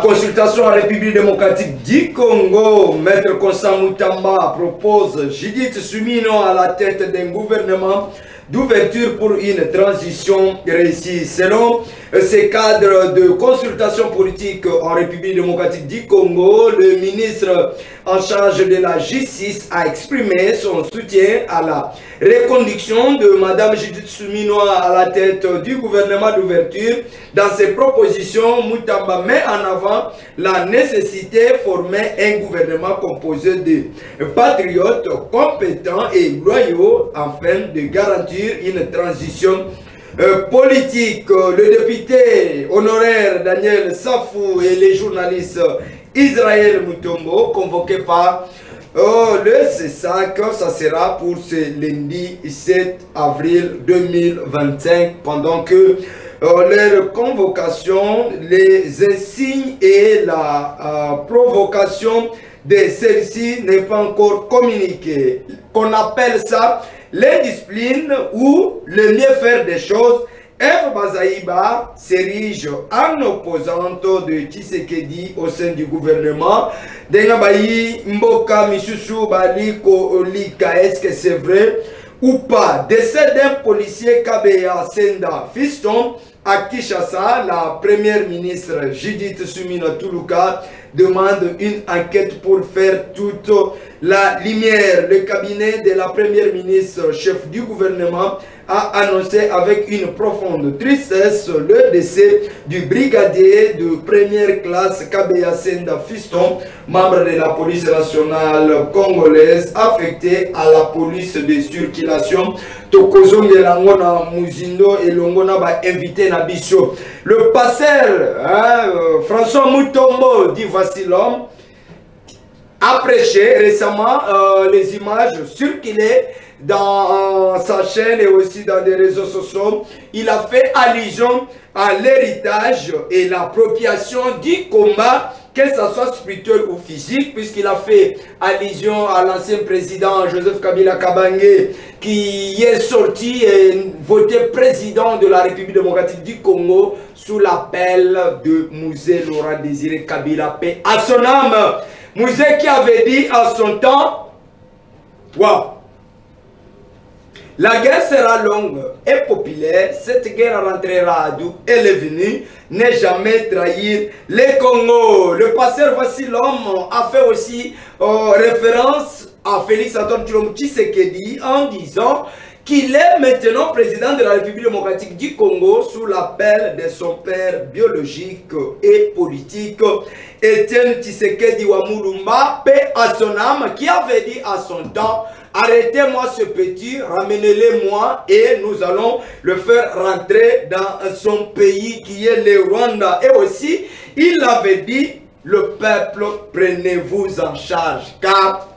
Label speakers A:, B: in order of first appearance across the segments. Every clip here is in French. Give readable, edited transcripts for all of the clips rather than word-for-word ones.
A: Consultation en République démocratique du Congo, Maître Constant Moutamba propose Judith Suminwa à la tête d'un gouvernement d'ouverture pour une transition réussie. Selon ces cadres de consultation politique en République démocratique du Congo, le ministre en charge de la justice a exprimé son soutien à la reconduction de Mme Judith Suminwa à la tête du gouvernement d'ouverture. Dans ses propositions, Moutamba met en avant la nécessité de former un gouvernement composé de patriotes compétents et loyaux afin de garantir une transition politique. Le député honoraire Daniel Safou et les journalistes Israël Mutombo convoqués par le CESAC, ça sera pour ce lundi 7 avril 2025, pendant que leur convocation, les insignes et la provocation de celle-ci n'est pas encore communiquée. Qu'on appelle ça l'indiscipline ou le mieux faire des choses. Eve Bazaïba s'érige en opposante de Tshisekedi au sein du gouvernement. Dengabayi Mboka Misusu Baliko Olika, est-ce que c'est vrai ou pas? Décès d'un policier Kabeya Senda Fiston à Kinshasa, la première ministre Judith Suminwa Tuluka demande une enquête pour faire toute la lumière. Le cabinet de la première ministre, chef du gouvernement, a annoncé avec une profonde tristesse le décès du brigadier de première classe Kabeya Senda Fiston, membre de la police nationale congolaise, affecté à la police de circulation. Tokozonge Langona Muzindo et Longona va inviter Nabiso. Le pasteur François Mutombo dit voici l'homme a prêché récemment. Les images circulaient dans sa chaîne et aussi dans des réseaux sociaux. Il a fait allusion à l'héritage et l'appropriation du combat, que ce soit spirituel ou physique, puisqu'il a fait allusion à l'ancien président Joseph Kabila Kabange, qui est sorti et voté président de la République démocratique du Congo sous l'appel de Mouzé Laurent Désiré Kabila, paix à son âme. Mouzé qui avait dit à son temps, waouh, la guerre sera longue et populaire, cette guerre rentrera d'où elle est venue, n'est jamais trahir les Congo. Le pasteur Voici l'homme a fait aussi référence à Félix Antoine Tshisekedi en disant qu'il est maintenant président de la République démocratique du Congo sous l'appel de son père biologique et politique, Étienne Tshisekedi Wamulumba, paix à son âme, qui avait dit à son temps: arrêtez-moi ce petit, ramenez-le-moi et nous allons le faire rentrer dans son pays qui est le Rwanda. Et aussi, il avait dit: le peuple, prenez-vous en charge, car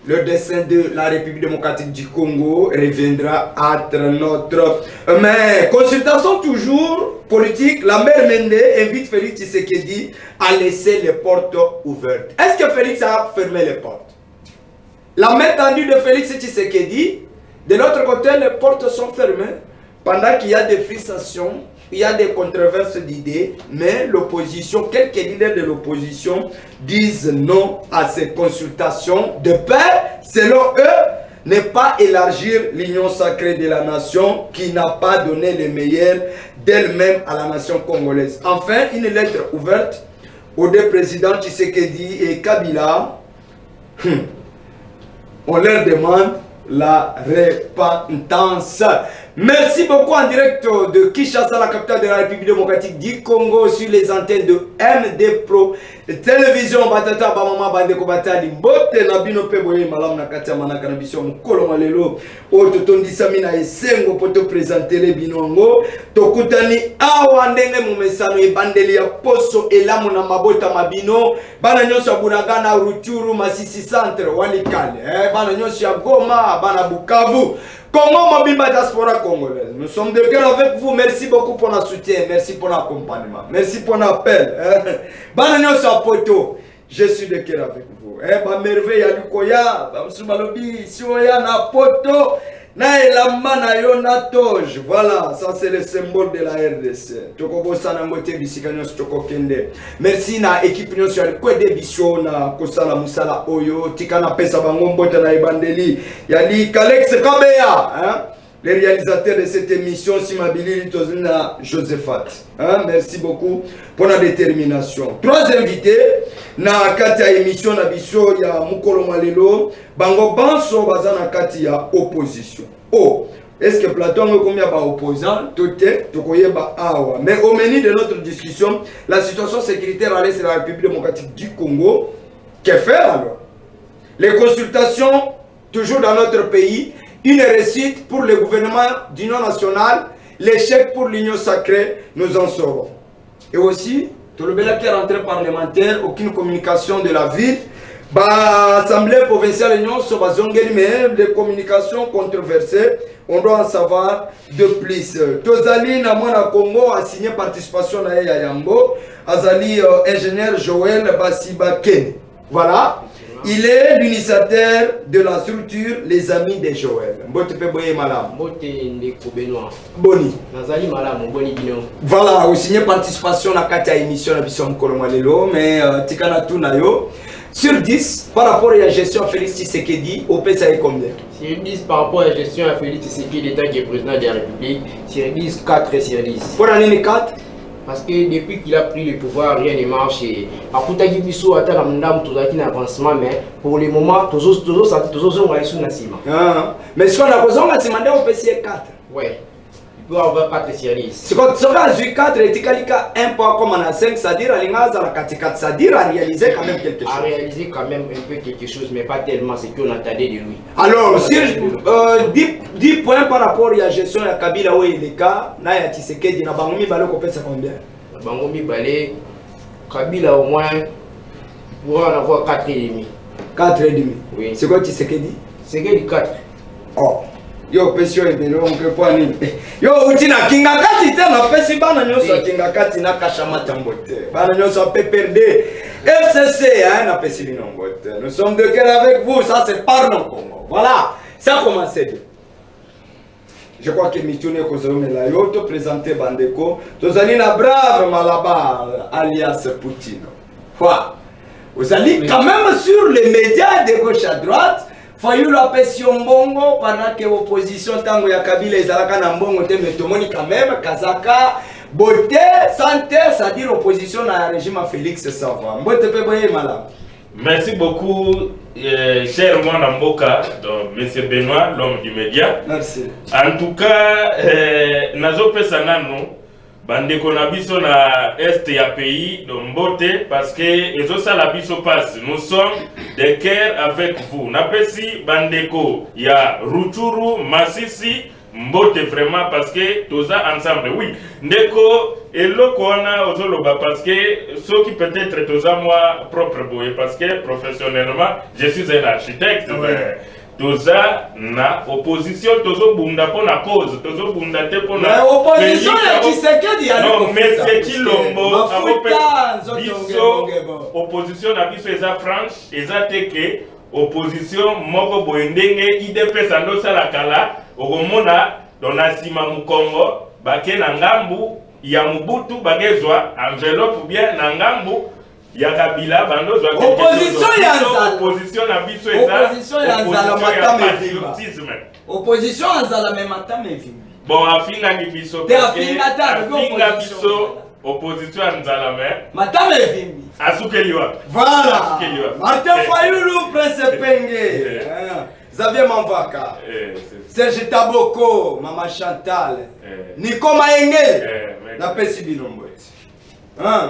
A: le destin de la République démocratique du Congo reviendra être notre. Mais consultation toujours politique, la mère Mende invite Félix Tshisekedi à laisser les portes ouvertes. Est-ce que Félix a fermé les portes? La main tendue de Félix Tshisekedi, de l'autre côté, les portes sont fermées. Pendant qu'il y a des frustrations, il y a des controverses d'idées, mais l'opposition, quelques leaders de l'opposition disent non à ces consultations de paix, selon eux, ne pas élargir l'union sacrée de la nation qui n'a pas donné le meilleur d'elle-même à la nation congolaise. Enfin, une lettre ouverte aux deux présidents Tshisekedi et Kabila. On leur demande la repentance. Merci beaucoup en direct de Kinshasa, la capitale de la République démocratique du Congo, sur les antennes de MD Pro Télévision. Batata Bamama Bandeko Batali Bote Nabino Peboye Malam Nakatia Manaka Nabiso Mukolo Malelo Ototondi Samina Esengo Poto présenter les binongo Tokutani Awandenge Mumesano e Bandeli ya Poso Elamu na Mabota Mabino Bana Nyosha Bunagana Ruchuru Masisi Centre Walikale Bana Nyosha Goma Bana Bukavu Congo Mobimba Diaspora Congolaise. Nous sommes de cœur avec vous. Merci beaucoup pour notre soutien. Merci pour l'accompagnement. Merci pour l'appel. Bananyo Sapoto. Je suis de cœur avec vous. Ma merveille à Lukoya. Bamsumalobi. Sioya na poto. na elamba na yo na toge. Voilà, ça c'est le symbole de la RDC. Toko sana ngote bisika nyonso toko kende. Merci na équipe nyonso ya kwede bisho na kosala musala oyo tika na pesa bango mbota na ebandeli yali Kalex Kabeya, hein? Les réalisateurs de cette émission, Simabili Tozina Josephat. Hein? Merci beaucoup pour la détermination. 3 invités na kati ya émission na biso ya Mukolo Malelo, bango banso bazana kati ya opposition. Oh, est-ce que Platon a combien d'opposants? Tout est, tout awa. Mais au menu de notre discussion, la situation sécuritaire à l'est de la République démocratique du Congo, que faire alors? Les consultations, toujours dans notre pays, une réussite pour le gouvernement d'union nationale, l'échec pour l'union sacrée, nous en saurons. Et aussi, tout le bel rentrée parlementaire, aucune communication de la ville. L'Assemblée provinciale union sur mais des communications controversées, on doit en savoir de plus. Tozali na mwana Congo a signé participation à Yambo, Azali ingénieur Joël Basibakene. Voilà. Il est l'initiateur de la structure Les Amis de Joël. Mbote pe boye malam. Mbote ndeko Benoît. Boni. Nazali malam boni bino. Voilà, au signé participation à kati ya émission na biso Mukolo Malelo, mais tikana tu na yo. Sur 10 par rapport à la gestion à Félix Tshisekedi, au PSA est combien?
B: Sur 10 par rapport à la gestion à Félix Tshisekedi, l'État qui est président de la République, sur 10, 4 sur 10.
A: Pour l'année 4?
B: Parce que depuis qu'il a pris le pouvoir, rien ne marche. Après, il y a un avancement, mais pour le moment, tous
A: mais si on a besoin de demander au PCA 4.
B: Oui. Il peut avoir 4 séries.
A: Si on a 4, il y a un point comme on a 5, c'est-à-dire c'est-à-dire à réaliser quand même quelque chose.
B: À réaliser quand même un peu quelque chose, mais pas tellement ce qu'on attendait de lui.
A: Alors, sur 10 points par rapport à la gestion de Kabila où il est cas, na ya Tshisekedi na Bangomi Balé qu'on fait combien?
B: Bangomi Balé, Kabila au moins pourra en avoir 4,5.
A: 4,5.
B: Oui.
A: C'est quoi Tshisekedi?
B: Tshisekedi 4.
A: Oh. Yo pesio ebelo onkepo nini yo utina kinga kati te na pesi bana nyoso kinga kati na kashama tambote bana nyoso PPRD FCC hein na pesi binongote. Nous sommes de cœur avec vous, ça c'est pardon Congo. Voilà, ça commence bien. Je crois que Mitune Kozome la yo to présenter Bandeko tozali na brave Malaba alias Poutine. Voilà. Vous allez quand même sur les médias de gauche à droite. Fayulu apesi mbongo pendant que l'opposition tango ya Kabila ezalaka na mbongo te mais tomoni quand même Kazaka beauté santé c'est-à-dire l'opposition à régime Félix Sava. Mbote pe boye mala.
C: Merci beaucoup cher Mwana Mboka donc monsieur Benoît l'homme du média.
A: Merci.
C: En tout cas nazo pesa nano bandeko na biso na est ya pays de Mbote parce que ezo sala biso passe nous sommes de cœur avec vous na pesi bandeko ya Rutshuru Masisi Mbote vraiment parce que toza ensemble oui ndeko eloko wana ozoloba parce que ceux qui peut-être toza moi propre boye parce que professionnellement je suis un architecte. Toza na opposition tozo bunda pour la cause tozo bunda te pour la
A: opposition ya Tshisekedi ya
C: non mais c'est Chilombo biso opposition na biso eza franche eza teke opposition moko boendenge IDP sando sala kala okomona dona sima mukongo bake na ngambu ya Mubutu bagezwa enveloppe bien na ngambu ya Kabila bando zwa
A: opposition ya nzala
C: opposition na biso eza
A: opposition ya nzala matame vimba opposition ya nzala me matame vimba
C: bon afinga ki biso
A: te afinga
C: biso opposition ya nzala me
A: matame vimbi
C: asukeli wapi
A: voilà Martin Fayulu Prince Penge Xavier Mambaka Serge Taboko Mama Chantal Nico Maenge na pesi binombo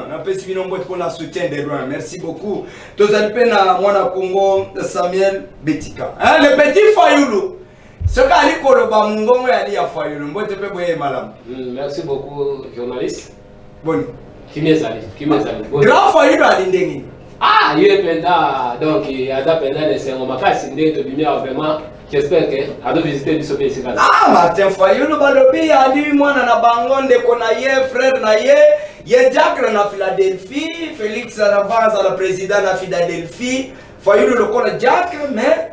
A: na pesi binombo pour la soutien des droits. Merci beaucoup. Tozali na mwana Congo Samuel Betika. Le petit Fayulu. Ce qu'a dit Koloba Mungongo yali ya Fayulu. Mbote pe boye malam.
B: Merci beaucoup journaliste.
A: Bon.
B: Kimezali.
A: Grand Fayulu ali ndengi.
B: Ah, il est pendant donc il y a pendant les Makasi ndé to bimia vraiment. J'espère que à nous visiter du sommet ici.
A: Ah, Martin Fayulu balobi ali mwana na bango ndeko na ye frère na ye. Diacre na Philadelphie, Félix Ravaz la président na Philadelphie, Fayulu le corps Diacre, mais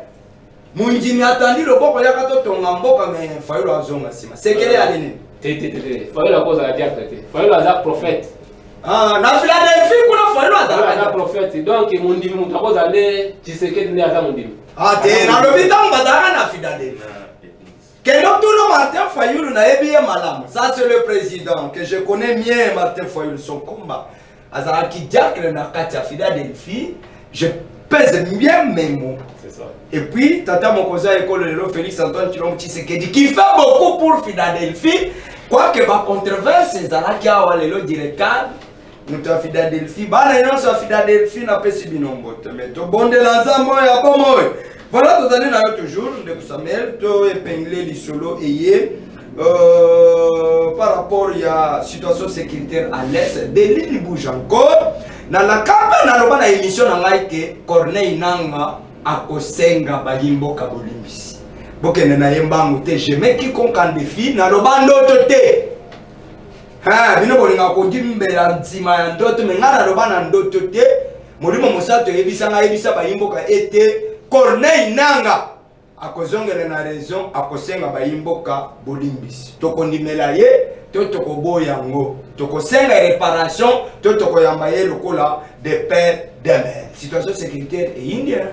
A: Mundimi atandi le boko ya kato tonga mboka mais Fayulu azonga sima. Sekele alini.
B: Fayulu a cause à dire traité. Fayulu a prophète.
A: Ah, na Philadelphie kuna Fayulu a
B: prophète. Donc Mundimi mutu a cause aller Tshisekedi ne aza Mundimi.
A: Ah, te na lobita mbazaka na Philadelphie. Quel tout le Martin Fayulu na ebiye malam. Ça c'est le président que je connais bien Martin Fayulu son combat. Azaraki diacre na katia Philadelphie. Je pèse bien mes mots.
B: C'est ça.
A: Et puis, Tata Mokoza école de Félix Antoine Chilombo Tshisekedi qui fait beaucoup pour Philadelphie. Quoique ma controverse, c'est Zalaki Awalelo Direcad. Nous sommes à Philadelphie. Bana non à Philadelphie n'a pas si binombo. Mais to bonde l'ensemble ya pomoy. Voilà, tout année na toujours de Samuel to épinglé les solo et par rapport à la situation sécuritaire à l'est de l'île bouge encore. Dans la campagne, dans la émission, on a dit que Corneille Nanga a kosenga bayimbo kabolimbisi. Boke na yembangu te jamais quiconque en défi na lobando tote. Ha, bino bolinga ko dimbela ntima ya ndoto me ngana lobana ndoto te. Molimo musato yebisa nga yebisa bayimbo ka ete Corneille Nanga akozongela na raison akosenga bayimbo ka bolimbisi. Tokondimela ye toko boyango toko senga réparation toko yambaye lokola de père de mère. Situation sécuritaire et indien.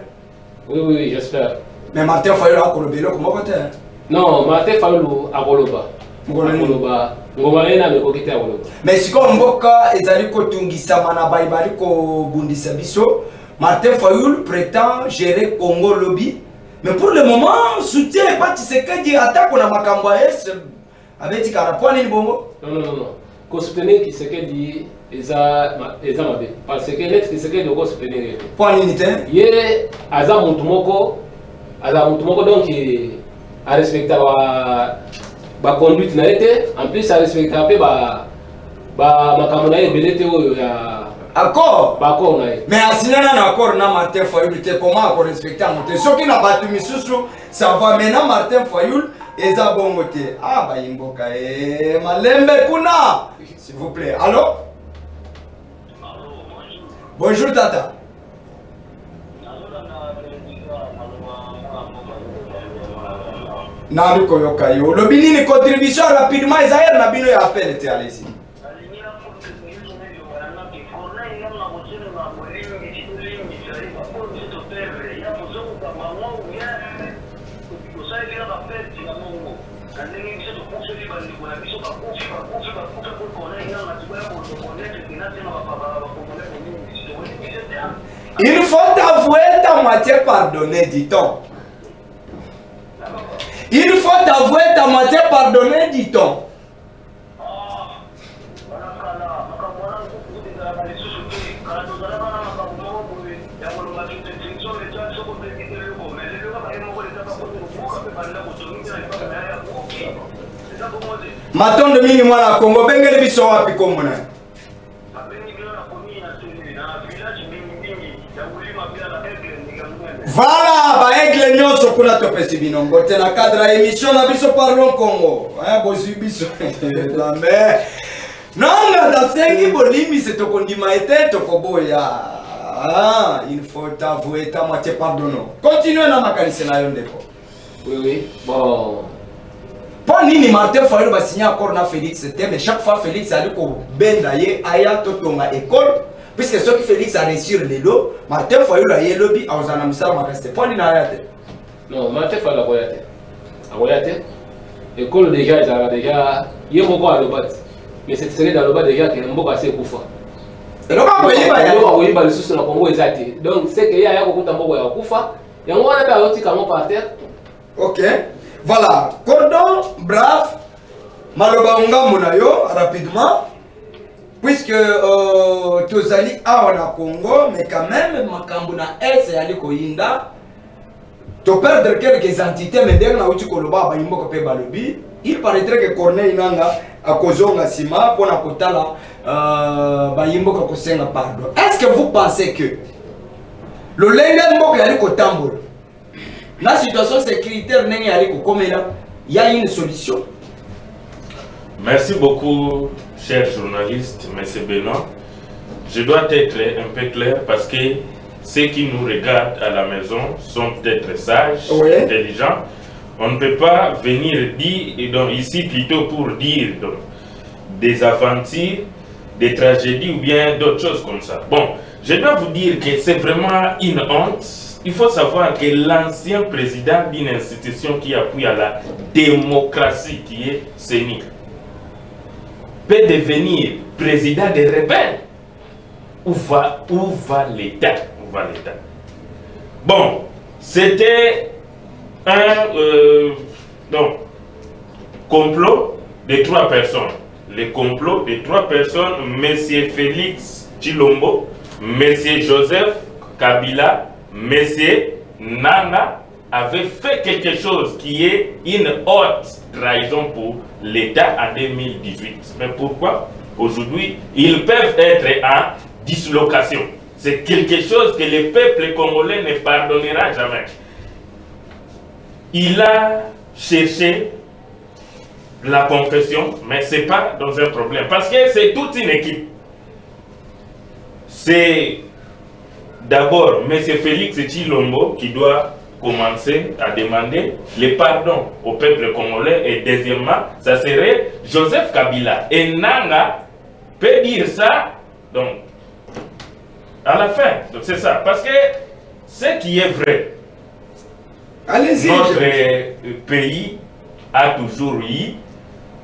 B: Oui, j'espère.
A: Mais Martin Fayulu a kolobelo comment côté?
B: Non, Martin Fayulu a koloba.
A: Mais si comme mboka ezali ko tungisa mana baibali ko bundisa biso, Martin Fayulu prétend gérer Congo lobby. Mais pour le moment, soutien pas Tshisekedi attaque on a makambo est avec ti karaponi ni bongo.
B: Non. Ko soutenir Tshisekedi eza mabe parce que net Tshisekedi ko soutenir.
A: Point unité.
B: Ye aza mutu moko donc a respecter ba conduite na été en plus a respecter pe ba makambo na ebelete oyo ya
A: accord
B: na
A: mais asinana na accord na Martin Fayulu te comment ko respecter monte soki na batu misusu ça va maintenant Martin Fayulu eza bongo te ah ba imboka malembe kuna s'il vous plaît. Allô? Bonjour tata. Nari koyoka yo. Le bini ni contribution rapidement Isaïe na bino ya appel te allez-y. Il faut t'avouer ta moitié pardonnée, dit-on. Il faut t'avouer ta moitié pardonnée, dit-on. Maton de mini mwana Congo bengele biso wapi Congo na. Voilà, ba aigle nyonso kuna topesi binongo te na cadre émission na biso parlons Congo. Hein bozi biso. La mer. Non, na sengi bolimi se tokondima ete tokoboya. Ah, il faut t'avouer ta moitié pardonno. Continuez na makanisi na yo ndeko.
B: Oui, bon.
A: Pas ni Martin Fayulu va signer accord na Félix c'était mais chaque fois Félix a dit ko bendaye aya totonga école puisque ceux qui Félix a réussi les lots Martin Fayulu a yelobi a osana misala makasite pas ni na ayate.
B: Non, Martin Fayulu a koyate. École déjà ils ont déjà yemoko a lobat. Mais c'est serré dans le bas déjà que mboka assez kufa.
A: Et donc on
B: va le sous na Congo ezati. Donc c'est que ya ko kuta mboka ya kufa. Yango wana ba oti kamo par terre.
A: OK. Voilà, cordon, brave, maloba unga yo rapidement, puisque tous allés à Congo, mais quand même, Makambuna est allé Koyinda, tu perdre quelques entités, mais dès que tu as Koloba, il paraîtrait que Corneille Nanga a Kozonga Sima pour la Kotala, Bayimbo Kosenga pardon. Est-ce que vous pensez que le Lengen est allé Kotambour? La situation sécuritaire il y a une solution.
C: Merci beaucoup, cher journaliste, M. Benoît. Je dois être un peu clair parce que ceux qui nous regardent à la maison sont peut-être sages,
A: Ouais.
C: intelligents. On ne peut pas venir dire, et donc ici plutôt pour dire donc, des aventures, des tragédies ou bien d'autres choses comme ça. Bon, je dois vous dire que c'est vraiment une honte. Il faut savoir que l'ancien président d'une institution qui appuie à la démocratie, qui est CENI, peut devenir président des rebelles. Où va l'État? Où va l'État? Bon, c'était un complot de 3 personnes. Le complot de 3 personnes, M. Félix Tshilombo, M. Joseph Kabila, M. Nanga, avait fait quelque chose qui est une haute trahison pour l'État en 2018. Mais pourquoi? Aujourd'hui, ils peuvent être en dislocation. C'est quelque chose que le peuple congolais ne pardonnera jamais. Il a cherché la confession, mais ce n'est pas dans un problème. Parce que c'est toute une équipe. C'est d'abord M. Félix Tshilombo qui doit commencer à demander le pardon au peuple congolais. Et deuxièmement, ça serait Joseph Kabila. Et Nanga peut dire ça, donc, à la fin. Donc c'est ça. Parce que ce qui est vrai, notre pays a toujours eu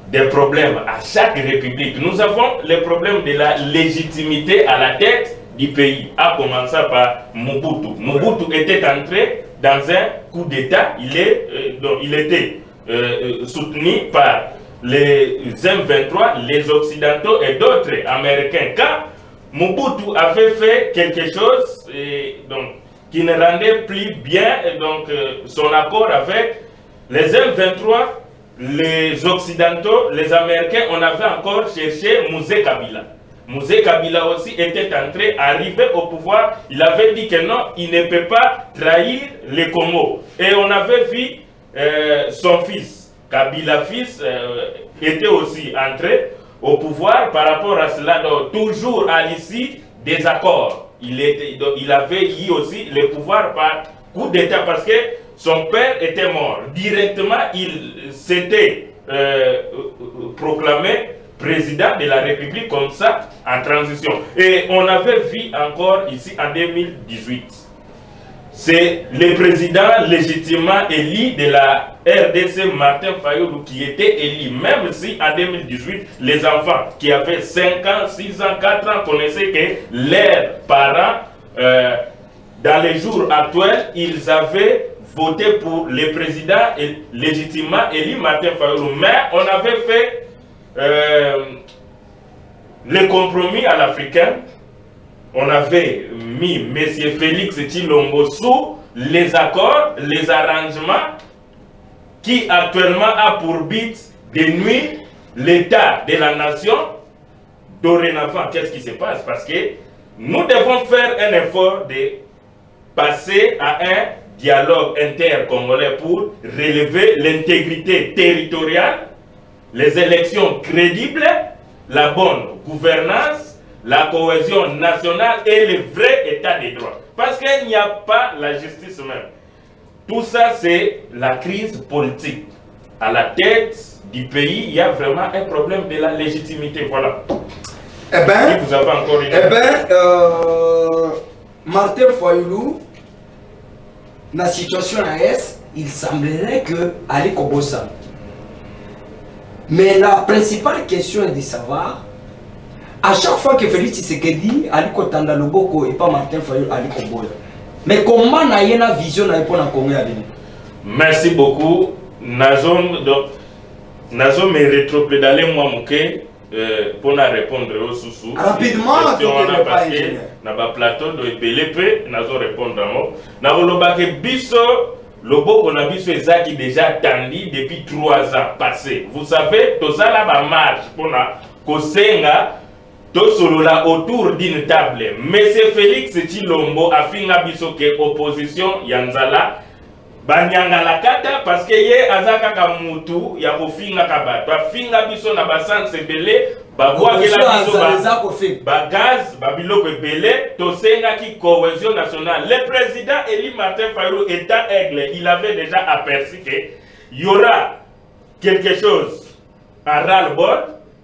C: des problèmes à chaque république. Nous avons le problème de la légitimité à la tête du pays, à commencer par Mobutu. Mobutu était entré dans un coup d'État. Il était soutenu par les M23, les Occidentaux et d'autres Américains. Quand Mobutu avait fait quelque chose qui ne rendait plus bien son accord avec les M23, les Occidentaux, les Américains, on avait encore cherché Mouzé Kabila. Mouzé Kabila aussi était entré, arrivé au pouvoir. Il avait dit que non, il ne peut pas trahir les Congo. Et on avait vu son fils, Kabila fils, était aussi entré au pouvoir par rapport à cela. Donc, toujours à l'issue des accords. Il avait eu aussi le pouvoir par coup d'État parce que son père était mort. Directement, il s'était proclamé président de la République comme ça, en transition. Et on avait vu encore ici en 2018. C'est le président légitimement élu de la RDC, Martin Fayulu, qui était élu, même si en 2018, les enfants qui avaient 5 ans, 6 ans, 4 ans connaissaient que leurs parents, dans les jours actuels, ils avaient voté pour le président légitimement élu, Martin Fayulu. Mais on avait fait le compromis à l'Africain. On avait mis M. Félix Tshilombo sous les accords, les arrangements qui actuellement a pour but de nuire l'état de la nation. Dorénavant, qu'est-ce qui se passe? Parce que nous devons faire un effort de passer à un dialogue inter-congolais pour relever l'intégrité territoriale, les élections crédibles, la bonne gouvernance, la cohésion nationale et le vrai état des droits. Parce qu'il n'y a pas la justice même. Tout ça, c'est la crise politique. À la tête du pays, il y a vraiment un problème de la légitimité. Voilà.
A: Eh bien,
C: si vous avez encore une...
A: Martin Fayulu, dans la situation AS, il semblerait que Ali Kobosa. Mais la principale question est de savoir, à chaque fois que Félix Tshisekedi, Ali Kotanda Loboko et pas Martin Fayulu, Ali Koboya. Mais comment on a une vision pour la Congo?
C: Merci beaucoup. Nazo me rétropédaler moi mouké pour répondre aux sous-sous.
A: Rapidement,
C: parce que na ba plateau de BLP nazo répondre à moi. Na voloba ke biso loboko na biso ezaki déjà attendu depuis 3 ans passés. Vous savez, tozala ba marche pour na kosenga tosolola autour d'une table. Monsieur Félix Tshilombo a finga biso ke opposition yanzala banyanga la kata parce que ye azaka ka mutu ya kofinga ka bato afinga biso na basanse belé gaz, babiloko ebele, tosenga qui cohésion nationale. Le président Eli Martin Fayulu étant aigle, il avait déjà aperçu qu'il y aura quelque chose à ras-le-bol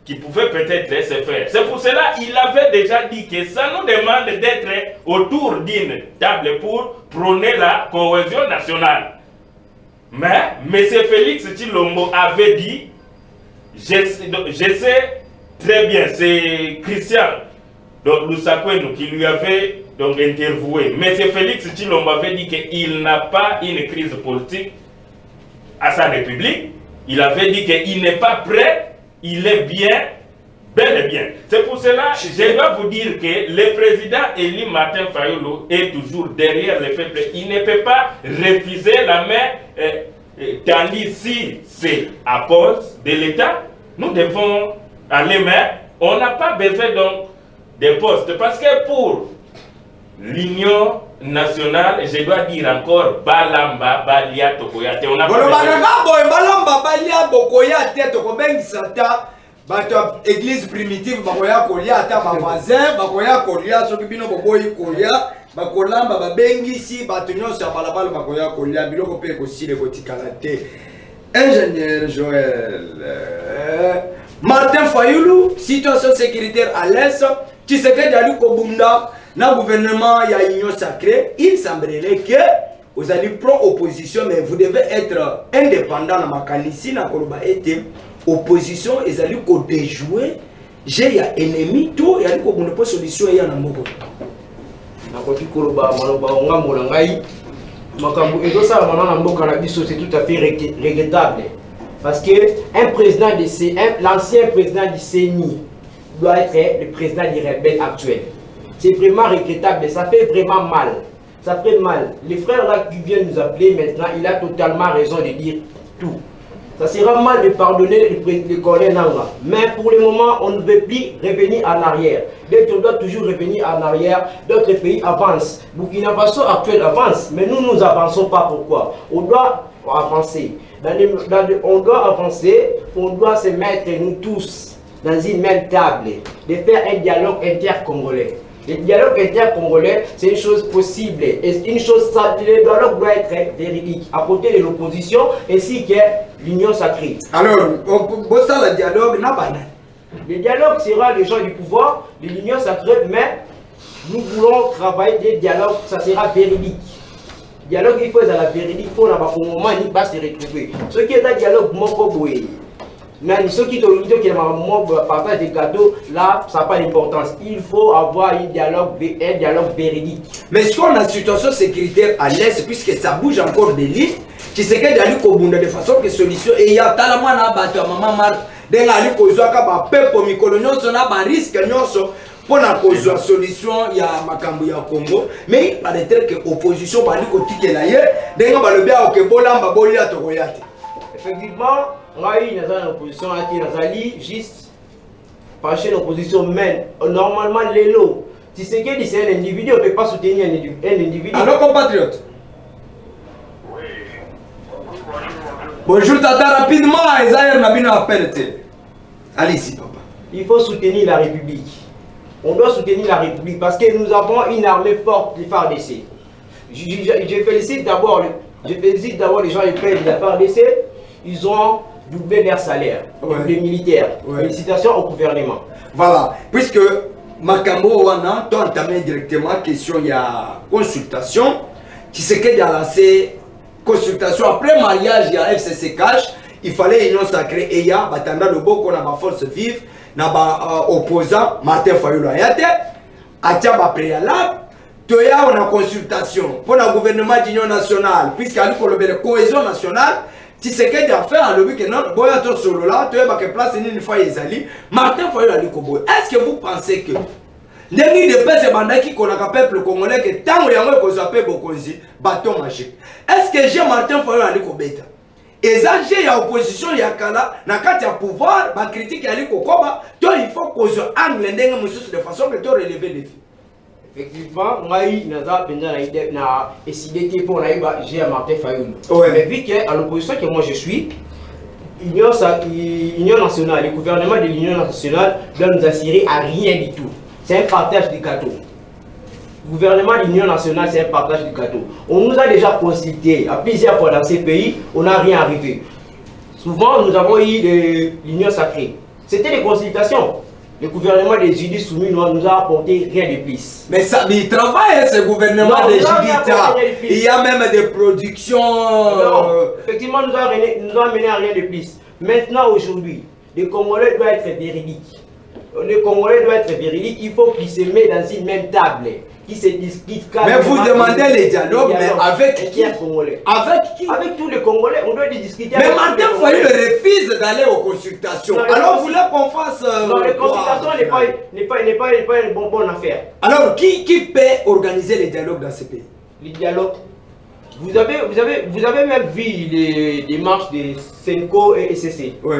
C: qui pouvait peut-être se faire. C'est pour cela qu'il avait déjà dit que ça nous demande d'être autour d'une table pour prôner la cohésion nationale. Mais M. Félix Tshilombo avait dit, je sais très bien, c'est Christian Lusakwenou qui lui avait donc interviewé. M. Félix Tshilombo avait dit qu'il n'a pas une crise politique à sa République. Il avait dit qu'il n'est pas prêt, il est bien, bel et bien. C'est pour cela que je dois vous dire que le président Eli Martin Fayulu est toujours derrière le peuple. Il ne peut pas refuser la main, tandis si c'est à cause de l'État, nous devons aller, mais on n'a pas besoin donc des postes. Parce que pour l'Union nationale, je dois dire encore, Balamba, Balia, Tokoyate. On a
A: Balamba, Balia, Bokoyate, Tokobeng Sata, église primitive, Bakoya Kolia, Tabavazin, Bakoya Kolia, Sokibino Boboy Kolia, Bakolamba, Babengisi, Batunyon, Sabalabal, Bakoya Kolia, Biloko Peko, Sile, Botikalate. Ingénieur Joël. Martin Fayulu, situation sécuritaire à l'Est, Tshisekedi Ali Kobunda, dans le gouvernement, il y a une union sacrée. Il semblerait que vous allez pro-opposition, mais vous devez être indépendant dans ma canisi, dans le opposition, ils allaient déjouer. J'ai un ennemi, tout, il y a une solution. Il y a un mot.
D: C'est tout à fait regrettable. Parce que l'ancien président du CENI doit être le président du rebelle actuel. C'est vraiment regrettable, ça fait vraiment mal. Ça fait mal. Les frères là qui viennent nous appeler maintenant, il a totalement raison de dire tout. Ça sera mal de pardonner le colonel Nanga. Mais pour le moment, on ne veut plus revenir en arrière. Donc on doit toujours revenir en arrière. D'autres pays avancent. Burkina Faso actuel avance. Mais nous, nous avançons pas. Pourquoi? On doit avancer. On doit avancer. On doit se mettre, nous tous, dans une même table. De faire un dialogue inter-congolais. Le dialogue inter-congolais, c'est une chose possible. Et une chose, le dialogue doit être véridique, à côté de l'opposition, ainsi que l'union sacrée.
A: Alors, pour ça, le dialogue n'a pas.
D: Le dialogue sera les gens du pouvoir, de l'union sacrée, mais nous voulons travailler des dialogues, ça sera véridique. Le dialogue, il faut être à la véridique, il faut au moment où il va se retrouver. Ce qui est un dialogue, mon pauvre. Mais ceux qui partage des gâteaux, là, ça n'a pas d'importance. Il faut avoir un dialogue véridique.
A: Mais est-ce qu'on a une situation sécuritaire à l'Est, puisque ça bouge encore des lignes, qui se qu'elle a de façon que solution, et il y a tellement de maman Marc, d'un ali kozwaka ba pepo mikolo nyonso na ba risque nyonso pour la solution il y a makambo ya Congo, mais il paraît que opposition bali ko tikela ye denga ba lobia o ke bolamba bolia tokoyate.
D: Effectivement, on a eu une opposition qui nazali juste pencher l'opposition, mais normalement les lots. Si c'est que c'est un individu, on ne peut pas soutenir un individu.
A: Alors compatriotes. Bonjour Tata, rapidement, Esaïe Nabino appelle. Allez ici papa.
D: Il faut soutenir la République. On doit soutenir la République parce que nous avons une armée forte, les FARDC. Je félicite d'abord les gens qui payent de la FARDC. Ils ont doublé leur salaire, les militaires. Ouais. Félicitations au gouvernement.
A: Voilà, puisque Makambo Wana, tu as entamé directement question, il y a consultation. Qui c'est qu'il a lancé consultation après mariage, il y a FCC Cash. Il fallait union sacrée et il y a Batanda de Boko, na force vive, na opposant Martin Fayulu Ayate, Atia préalable. Tu as une consultation pour le gouvernement d'union nationale, puisqu'il y a une cohésion nationale. Tu sais qu'il y a fait un lobby que non, boya to solo là, tu as que place une fois Ezali, Martin Fayulu Ali Kobo. Est-ce que vous pensez que les de pèse bandaki qu'on a peuple congolais que tant que yango ko zape bokonzi bâton magique. Est-ce que Jean Martin Fayulu Ali Kobeta et ça j'ai ya opposition ya kala na kati ya pouvoir ba critique Ali Kokoba, toi il faut qu'on se angle ndenge mususu de façon que tu relever les défis.
D: Effectivement, moi, il a décidé pour Jean Martin Fayulu. Mais vu qu'à l'opposition que moi je suis, Union nationale, le gouvernement de l'Union nationale doit nous assurer à rien du tout. C'est un partage du gâteau. Le gouvernement de l'Union nationale, c'est un partage du gâteau. On nous a déjà consulté à plusieurs fois dans ces pays, on n'a rien arrivé. Souvent, nous avons eu l'Union sacrée. C'était des consultations. Le gouvernement des Judith soumis nous a apporté rien de plus.
A: Mais ça, il travaille ce gouvernement des Judith. Il y a même des productions.
D: Effectivement, nous a amené à rien de plus. Maintenant, aujourd'hui, le Congolais doit être véridique. Le Congolais doit être véridique. Il faut qu'ils se mettent dans une même table. Qui se discutent.
A: Mais vous demandez les dialogues, mais avec qui?
D: Avec qui? Avec tous les Congolais. On doit discuter.
A: Mais Martin Fayulu refuse d'aller aux consultations. Alors vous voulez qu'on fasse.
D: Non, les consultations n'est pas une bonne affaire.
A: Alors qui peut organiser les dialogues dans ce pays?
D: Les dialogues. Vous avez même vu les démarches de Senko et SCC.
A: Oui.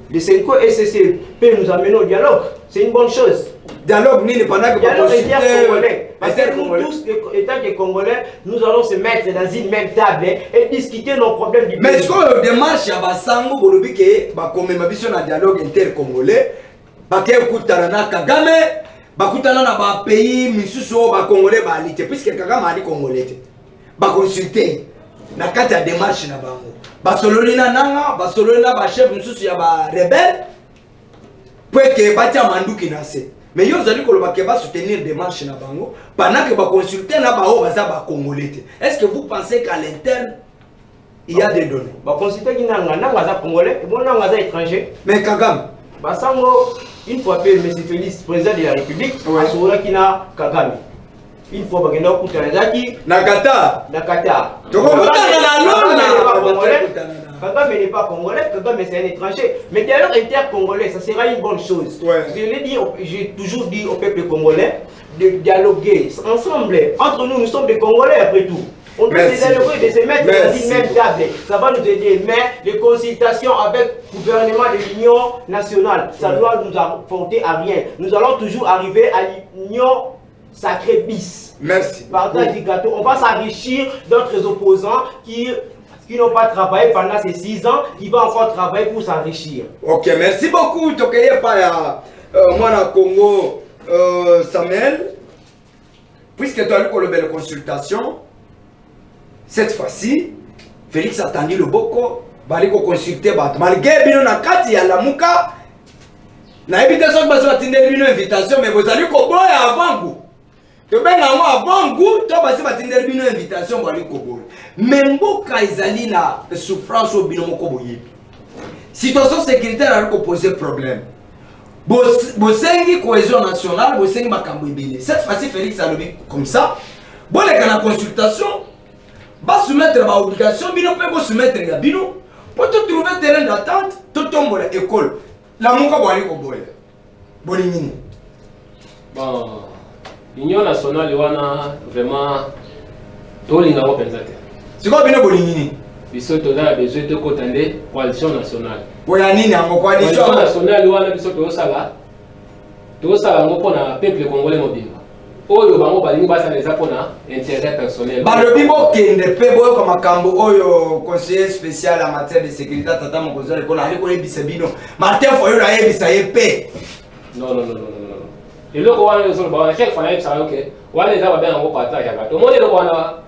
D: Le Senko et SCC peut nous amener au dialogue. C'est une bonne chose.
A: Dialogue ni pendant que
D: dialogue congolais. Parce que nous tous, étant que Congolais, nous allons se mettre dans une même table et discuter nos problèmes du pays.
A: Mais ce qu'on démarche à Basango, pour le que commémoration un dialogue inter-congolais, bakekutana na Kagame, bakutana na ba pays misusu ba Congolais ba alite puisque Kagame ali Congolais. Ba consulter na kati ya démarche na bango. Basololi na nanga, basololi na ba chef misusu ya ba rebelle. Pour que batia manduki na se. Mais yo zali koloba ke va soutenir démarche na bango pendant que ba consulter na ba o baza ba Congolais. Est-ce que vous pensez qu'à l'interne il y a des données? Ba
D: consulter qui nanga za Congolais, bon nanga za étranger.
A: Mais Kagame
D: Basango une fois que M. Félix président de la République asura kina Kagame. Une fois bagenda okutana zaki
A: na Qatar. Tokokutana na Londres.
D: Kagame n'est pas congolais, Kagame c'est un étranger. Mais dialogue inter-congolais, ça sera une bonne chose. J'ai toujours dit au peuple congolais de dialoguer ensemble. Entre nous, nous sommes des Congolais après tout. On doit dialoguer, de se mettre dans une même table. Ça va nous aider. Mais les consultations avec le gouvernement de l'Union nationale, ça doit nous apporter à rien. Nous allons toujours arriver à l'Union sacrée bis.
A: Merci.
D: Partage du gâteau. On va s'enrichir d'autres opposants qui n'ont pas travaillé pendant ces 6 ans, qui vont encore travailler pour s'enrichir. Ok,
A: merci beaucoup. Tokeye pa moi Congo Samuel. Puisque tu as eu une consultation, cette fois-ci, Félix a tendu le boko, baliko consulter malgré bino na kati ya lamuka. Na invitation que baso atindeli bino invitation, mais vous allez ko boya avant vous. To benga mo avant goût to basi batindeli bino invitation bali kobola mais mboka ezali na souffrance au bino moko boyebi situation sécuritaire ali ko poser problème bosengi cohésion nationale bosengi makambo ebele cette fois-ci Félix alobi comme ça boleka na consultation ba soumettre ba obligation bino pe bo soumettre ya bino pour to trouver terrain d'attente to tombola école la moko bali kobola bolingini
B: bon l'Union nationale wana vraiment tolinga ko penza te.
A: Siko bino bolingini.
B: Biso to na besoin de kotande coalition nationale.
A: Boya nini yango coalition
B: nationale wana biso to sala. To sala ngo pona peuple congolais mobimba. Oyo bango balingi basa leza pona intérêt personnel.
A: Balobi bo kende pe boyo ko makambo oyo conseiller spécial en matière de sécurité tata mokozali pona ali ko yebisa bino. Martin Fayulu na yebisa yepe.
B: Non. Et le roi est sur le banc, chaque fois il s'arrête ok. Wale les a bien en gros partage à tout le monde est le roi.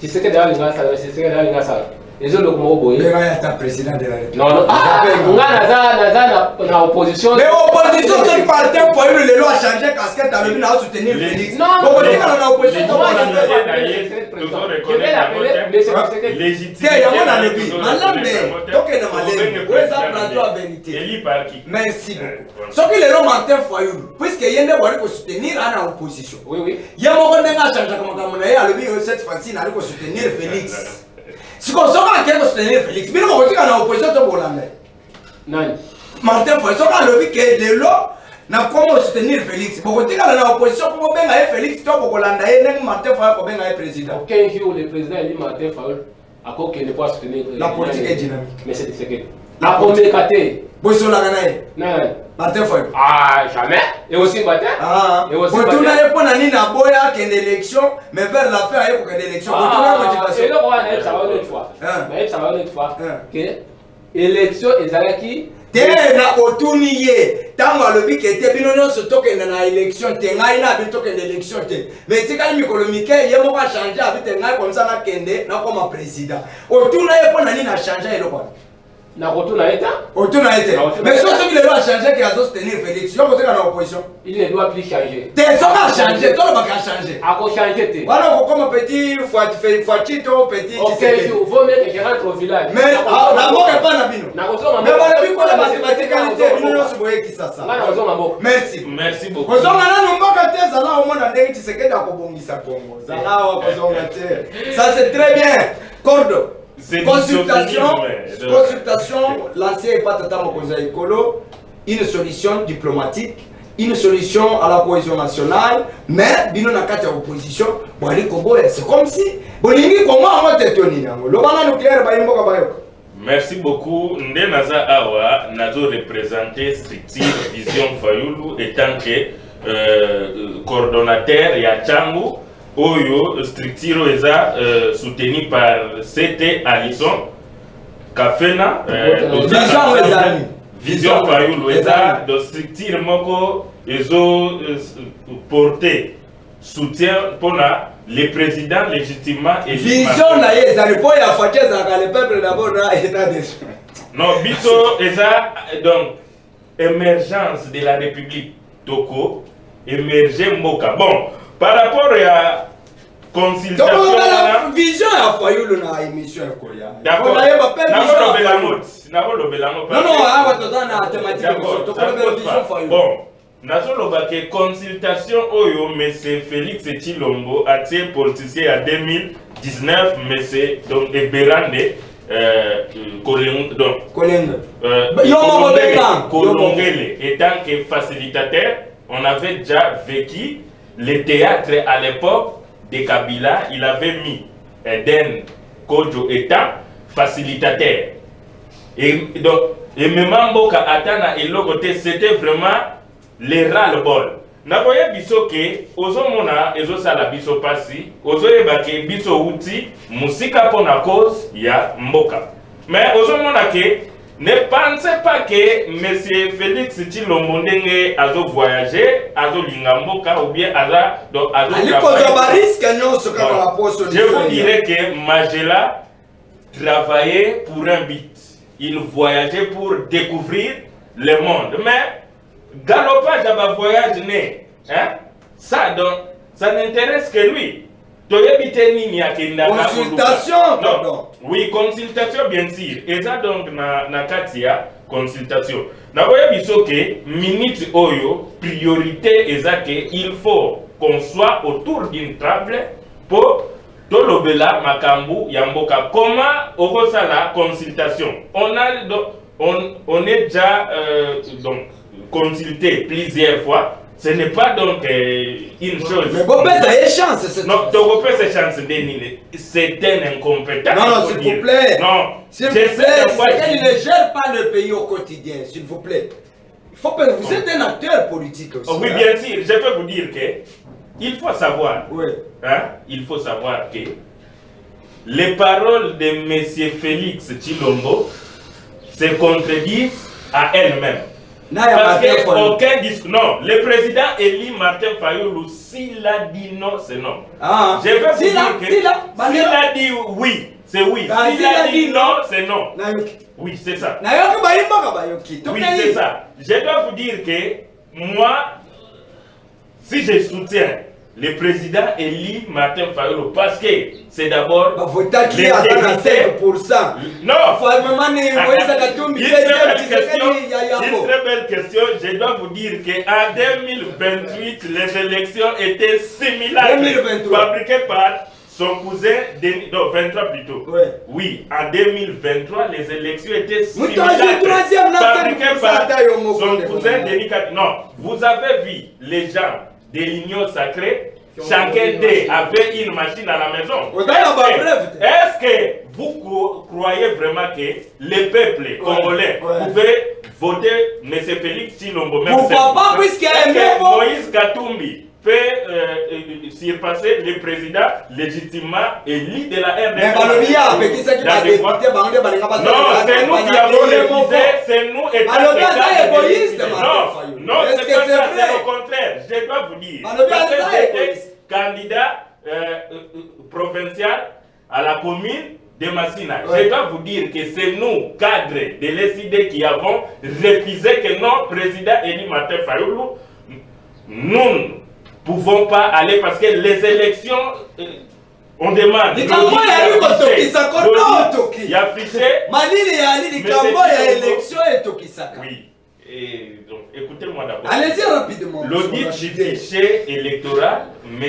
B: Tu sais que derrière les gars ça, c'est que derrière les gars ça. Les autres le comment boyer.
A: Le gars est président de la République.
B: Non. Ah, on a na opposition.
A: Mais opposition c'est le parti pour le loi changer casquette à lui na soutenir Félix.
B: Non.
A: Pour dire qu'on a opposition.
B: Je vais l'appeler
C: légitime.
A: Il y a mon alibi. Malambe. Donc il y a malambe. Où est ça plateau à vérité?
C: Éli par qui?
A: Merci beaucoup. Ce qui est le Martin Fayulu, puisque il y a des gens qui soutenir en opposition.
B: Oui.
A: Il y a mon gars qui a changé comme on a dit cette fois-ci il a soutenir Félix. Si on sort à quelqu'un soutenir Félix, mais on retire en opposition de Bollandais.
B: Non.
A: Martin Fayulu, on a dit que les lois n'a comment soutenir Félix. On retire en opposition pour bien Félix, toi pour Bollandais, et Martin Fayulu pour bien président.
B: Aucun jour le président dit Martin Fayulu à quoi qu'il ne peut soutenir.
A: La politique est dynamique.
B: Mais c'est différent. La première catégorie.
A: Bosso la ganaille.
B: Non.
A: Martin Fayulu.
B: Ah, jamais. Et aussi Martin.
A: Ah. Pour tout le monde, on a dit na boya qu'il y a une élection, mais vers la fin, il y a une élection. Pour tout le monde, motivation.
B: Et le roi, ça va une autre fois. Mais ça va une autre fois. Que élection ezalaki
A: na otuni ye tango alobi ke te bino nyonso tokende na élection te ngai na abi tokende élection te mais tikali mikolo mike ye moko achange abi te ngai comme ça nakende nakoma président otuna ye mpo na nini achange eloko wana
B: na kotuna eta
A: otuna ete mais soki lelo achange ke azosoutenir Félix yo koteka na opposition
B: il ne doit plus changer
A: te soki achange tolobaka achange
B: akochange te
A: wana okokoma petit foiti to petit
B: ok jour vaut mieux que je rentre au village
A: mais na mboka epa na bino
B: nakozonga
A: mais balobi kona mathématikalité bino nyonso boyekisa sa
B: nga nakozonga mboka
C: Merci beaucoup.
A: kozonga nano mboka te zala omona ndenge Tshisekedi akobongisa Congo zala awa kozonga te ça c'est très bien cordo consultation lancée par Tata Mokonzi Ekolo, une solution diplomatique, une solution à la cohésion nationale, mais bino na kati ya opposition bwali Congo c'est comme si bolingi Congo en tête toni nango lo bana nucléaire ba imboka ba yo.
C: Merci beaucoup. Nde naza awa nazo représenter structure Vision Fayulu étant que coordonnateur ya Changu Oyo structure eza soutenu par CT Alison Kafena Vision Fayulu eza de structure moko ezo porter soutien pour le président légitimement élu.
A: Vision na ye eza po ya fakeza ka le peuple d'abord na état de
C: non biso eza donc émergence de la République Toko émerger mboka bon. Par rapport à consultation,
A: vision à Fayulu na émission Koya.
C: D'accord. Bon, nazo que consultation oyo monsieur Félix Tshilombo a été politicien en 2019 monsieur donc Eberande Kolongele étant que facilitateur, on avait déjà vécu le théâtre à l'époque de Kabila, il avait mis Eden Kodjo étant facilitateur. Et donc, et même Mboka Atana et Logoté, c'était vraiment le ras-le-bol. Nakoye biso ke ozo mona ezo sala biso pasi ozo yebake biso uti musika pona cause ya mboka. Mais ozo mona ke ne pensez pas que monsieur Félix Tshilombo ndenge azo voyager, azo lingamboka ou bien azo je vous dirais que Magela travaillait pour un but. Il voyageait pour découvrir le monde. Mais galopage à voyage né, hein? Ça donc ça n'intéresse que lui.
A: Consultation,
C: non. Oui, consultation bien sûr. Et ça donc na katia consultation. Na voya bisoke minute oyo priorité ezake il faut qu'on soit autour d'une table pour tolobela makambu yamboka. Comment okosa la consultation? On est déjà donc consulté plusieurs fois. Ce n'est pas donc une chose.
A: Mais bon, ça y chance.
C: Non, donc c'est chance c'est un incompétent.
A: Non, s'il vous plaît.
C: Non,
A: s'il vous plaît. Il ne gère pas le pays au quotidien, s'il vous plaît. Il faut que vous êtes un acteur politique aussi.
C: Oui, bien sûr. Je peux vous dire que il faut savoir.
A: Oui.
C: Hein, il faut savoir que les paroles de M. Félix Tshilombo se contredisent à elles-mêmes. Parce qu'aucun discours. Non, le président élit Martin Fayulu, s'il a dit non, c'est non.
A: Ah.
C: Je veux vous dire que s'il a dit oui, c'est oui. S'il a dit non, c'est non. Oui, c'est ça. Oui, c'est ça. Je dois vous dire que moi, si je soutiens le président élit Martin Fayulu, parce que c'est d'abord
A: l'intégrité.
C: Non. Une très belle question. Je dois vous dire qu'en 2028, les élections étaient similaires, fabriquées par son cousin, non, 23 plutôt.
A: Ouais.
C: Oui, en 2023, les élections étaient similaires, fabriquées par son cousin Denis Kadima. Non, vous avez vu les gens de l'Union sacrée, chacun d'eux avait une machine à la maison. Est-ce que vous croyez vraiment que le peuple congolais pouvait voter M. Félix Tshilombo même
A: pourquoi pas, puisqu'il y a
C: Moïse Katumbi peut surpasser le président légitimement élu de la RDC. Non, c'est nous qui avons refusé, c'est nous et non, c'est pas ça, c'est au contraire. Je dois vous dire, parce que j'étais candidat provincial à la commune de Massina. Je dois vous dire que c'est nous, cadres de l'ESID, qui avons refusé que notre président élu Martin Fayoulou, nous ne pouvons pas aller parce que les élections, on demande. Il y a affiché. Oui. Et donc, écoutez-moi d'abord.
A: Allez-y rapidement.
C: L'audit du fichier électoral, M.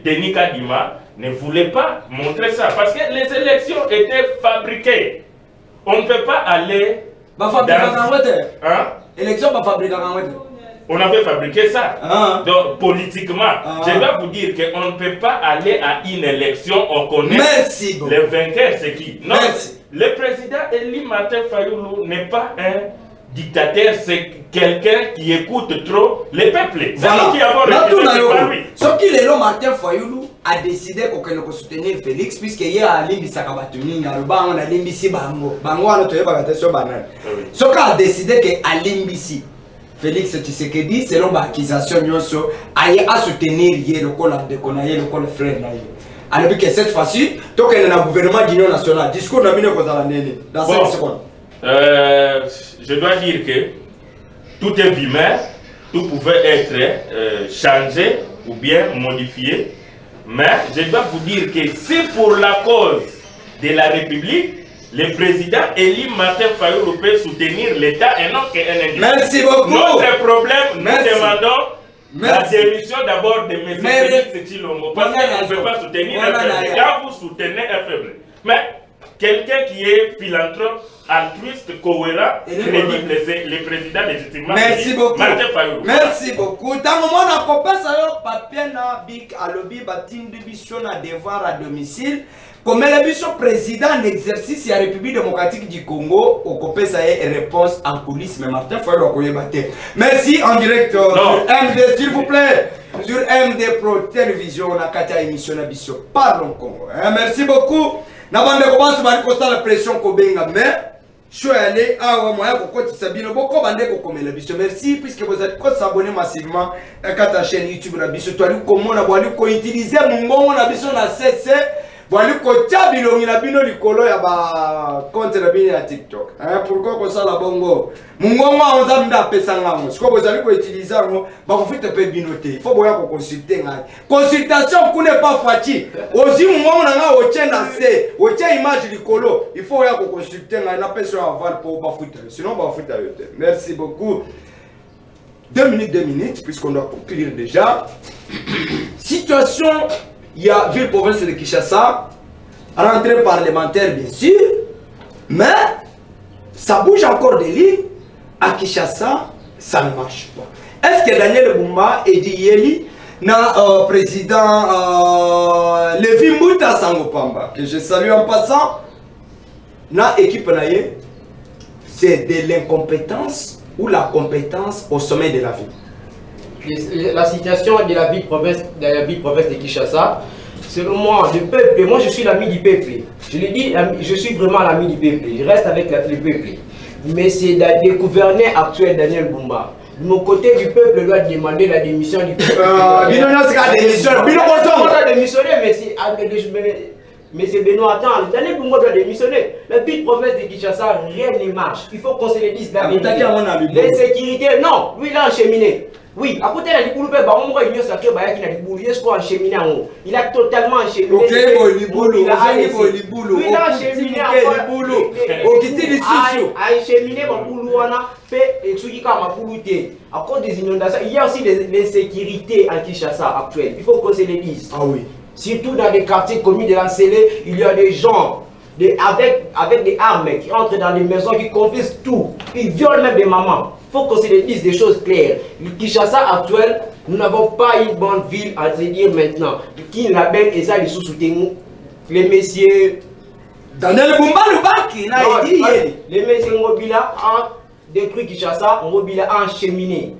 C: Denis Kadima ne voulait pas montrer ça parce que les élections étaient fabriquées. On ne peut pas aller. On avait fabriqué ça. Donc, politiquement, je dois vous dire qu'on ne peut pas aller à une élection, on connaît les vainqueurs, c'est qui. Non, le président Eli Martin Fayoulou n'est pas un dictateur, c'est quelqu'un qui écoute trop les peuples. C'est nous qui avons réfléchi.
A: Ce qui est là, Martin Fayoulou a décidé qu'on ne soutenir Félix, puisqu'il y a un limbi Sakabatuni, il y a un limbi si Bango. Bango a notre bagage banal. Ce qui a décidé qu'à limbi Félix Tshisekedi, selon l'accusation, a soutenir le col de Konaye, le col frère. Alors que cette fois-ci, tant qu'il y a un gouvernement d'union nationale, discours n'a mis dans 5 secondes.
C: Je dois dire que tout est bimaire, tout pouvait être changé ou bien modifié, mais je dois vous dire que c'est pour la cause de la République, le président Eli Martin Fayoulou peut soutenir l'État et non qu'un individu.
A: Merci beaucoup.
C: Notre problème, nous demandons la démission d'abord de M. Félix Tshilombo, parce qu'on ne peut pas soutenir un faible. Quand vous soutenez un faible, mais quelqu'un qui est philanthrope, altruiste, cohérent, crédible, c'est le président légitimement.
A: Merci beaucoup.
C: Martin Fayoulou.
A: Merci beaucoup. Dans le moment où on passe à papier, big à lobby, batin de mission à devoir à domicile. Comme le président en exercice de la République démocratique du Congo, au copé ça est réponse en coulisses, mais Martin Fayoulou a battu. Merci en direct sur MD, s'il vous plaît. Sur MD Pro Télévision, on a quatre émissions à Bissau. Parlons Congo. Merci beaucoup. N'avant de commencer, on va constat la pression qu'on a mais je suis allé à moi pour côté Sabino beaucoup bandé pour comme la Bissau. Merci puisque vous êtes s'abonner massivement à la chaîne YouTube la Bissau. Toi, comment on a voulu utiliser mon bon on a Bissau na CC. Voilà ko tchabilo ngina bino likolo ya ba compte na bino ya TikTok. Pourquoi ko sala bongo? Mungongo onza mda pesa ngango. Siko bozali ko utiliser ngo ba ko fite pe binote. Il faut boya ko consulter ngai. Consultation ku n'est pas facile. Ozi mungongo na nga oche na se, oche image likolo. Il faut boya ko consulter ngai na pesa aval pour ba fute. Sinon ba fute yote. Merci beaucoup. 2 minutes puisqu'on doit conclure déjà. Situation. Il y a ville province de Kinshasa, rentrée parlementaire bien sûr, mais ça bouge encore des lignes. À Kinshasa, ça ne marche pas. Est-ce que Daniel Bumba et Yeli, président Levi Mouta Sangopamba, que je salue en passant, na équipe naïe, c'est de l'incompétence ou la compétence au sommet de la ville.
D: La situation de la ville province de Kinshasa, selon moi, le peuple, moi je suis l'ami du peuple. Je le dis, je suis vraiment l'ami du peuple. Je reste avec le peuple. Mais c'est le gouverneur actuel, Daniel Bumba. De mon côté du peuple doit demander la démission du peuple. Mais c'est Benoît, attends, Daniel Bumba doit démissionner. La ville province de Kinshasa, rien ne marche. Il faut qu'on se le dise la vérité. Les sécurités, non, lui il a encheminé. Oui, à côté de la Liboulou, il a totalement encheminé. Il a encheminé à cause des inondations. Il y a aussi des sécurités en Kinshasa actuelles. Il faut qu'on se les dise.
A: Ah oui.
D: Surtout dans les quartiers communs de l'Ancélé, il y a des gens avec des armes qui entrent dans les maisons, qui confisquent tout. Ils violent même des mamans. Il faut qu'on se dise des choses claires. Le Kinshasa actuel, nous n'avons pas une bonne ville à se dire maintenant. Qui l'appelle et ça, les sous-soutenus, les messieurs.
A: Daniel Bumba le Baki,
D: les messieurs Mobila ont détruit Kinshasa, Mobila a encheminé.